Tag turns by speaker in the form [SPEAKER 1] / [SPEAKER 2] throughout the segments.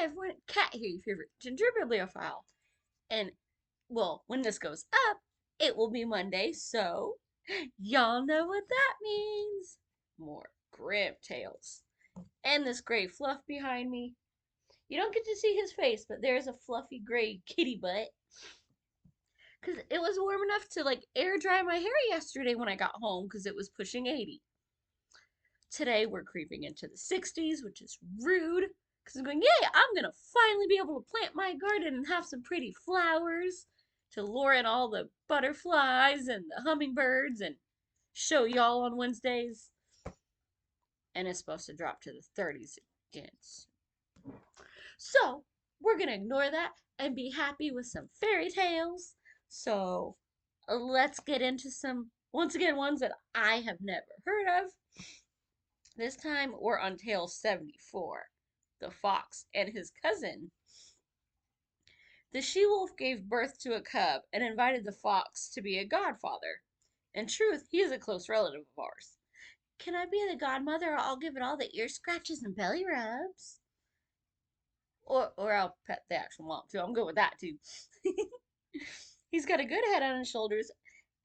[SPEAKER 1] everyone, Cat here, your favorite ginger bibliophile. And, well, when this goes up, it will be Monday, so y'all know what that means. More Grimm tales. And this gray fluff behind me. You don't get to see his face, but there's a fluffy gray kitty butt. Because it was warm enough to, like, air dry my hair yesterday when I got home because it was pushing 80. Today we're creeping into the 60s, which is rude. Because I'm going, yay, I'm going to finally be able to plant my garden and have some pretty flowers to lure in all the butterflies and the hummingbirds and show y'all on Wednesdays. And it's supposed to drop to the 30s again. So we're going to ignore that and be happy with some fairy tales. So let's get into some, once again, ones that I have never heard of. This time we're on tale 74, The Fox and His Cousin. The she-wolf gave birth to a cub and invited the fox to be a godfather. In truth, he is a close relative of ours. Can I be the godmother or I'll give it all the ear scratches and belly rubs? Or I'll pet the actual mom too. I'm good with that too. He's got a good head on his shoulders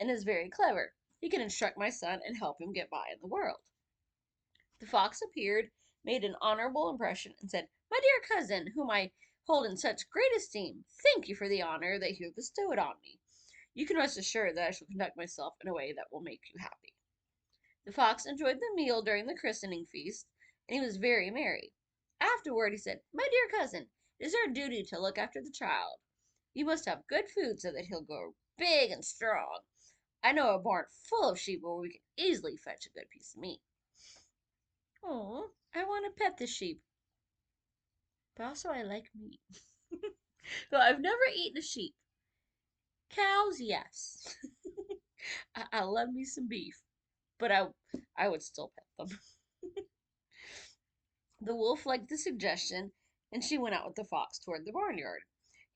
[SPEAKER 1] and is very clever. He can instruct my son and help him get by in the world. The fox appeared, made an honorable impression, and said, "My dear cousin, whom I hold in such great esteem, thank you for the honor that you have bestowed on me. You can rest assured that I shall conduct myself in a way that will make you happy." The fox enjoyed the meal during the christening feast, and he was very merry. Afterward he said, "My dear cousin, it is our duty to look after the child. You must have good food so that he'll grow big and strong. I know a barn full of sheep where we can easily fetch a good piece of meat." "Oh, I want to pet the sheep, but also I like meat." Though I've never eaten a sheep. Cows, yes. I love me some beef, but I would still pet them. The wolf liked the suggestion, and she went out with the fox toward the barnyard.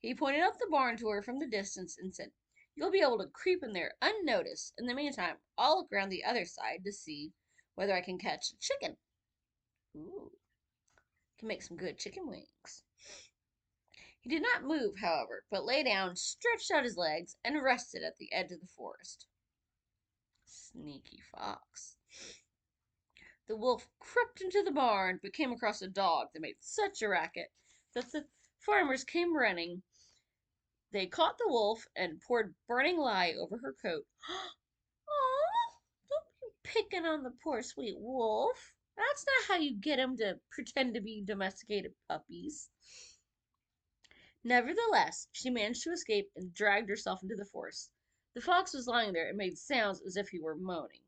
[SPEAKER 1] He pointed out the barn to her from the distance and said, "You'll be able to creep in there unnoticed. In the meantime, I'll look around the other side to see whether I can catch a chicken. Ooh, can make some good chicken wings." He did not move, however, but lay down, stretched out his legs, and rested at the edge of the forest. Sneaky fox. The wolf crept into the barn, but came across a dog that made such a racket that the farmers came running. They caught the wolf and poured burning lye over her coat. "Oh, don't be picking on the poor sweet wolf. That's not how you get him to pretend to be domesticated puppies." Nevertheless, she managed to escape and dragged herself into the forest. The fox was lying there and made sounds as if he were moaning.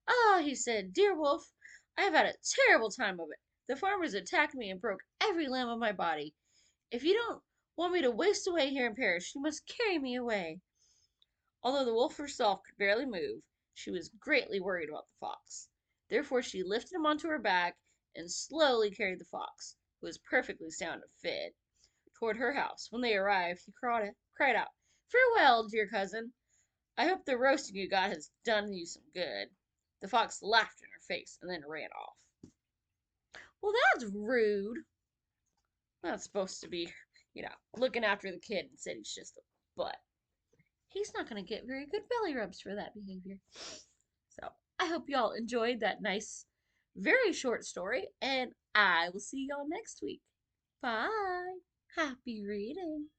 [SPEAKER 1] "Ah," he said, "dear wolf, I have had a terrible time of it. The farmers attacked me and broke every limb of my body. If you don't want me to waste away here and perish, you must carry me away." Although the wolf herself could barely move, she was greatly worried about the fox. Therefore she lifted him onto her back and slowly carried the fox, who was perfectly sound and fit, toward her house. When they arrived, he cried out, "Farewell, dear cousin. I hope the roasting you got has done you some good." The fox laughed in her face and then ran off. Well, that's rude. That's supposed to be, looking after the kid and said he's just a butt. He's not going to get very good belly rubs for that behavior. So I hope y'all enjoyed that nice, very short story, and I will see y'all next week. Bye. Happy reading.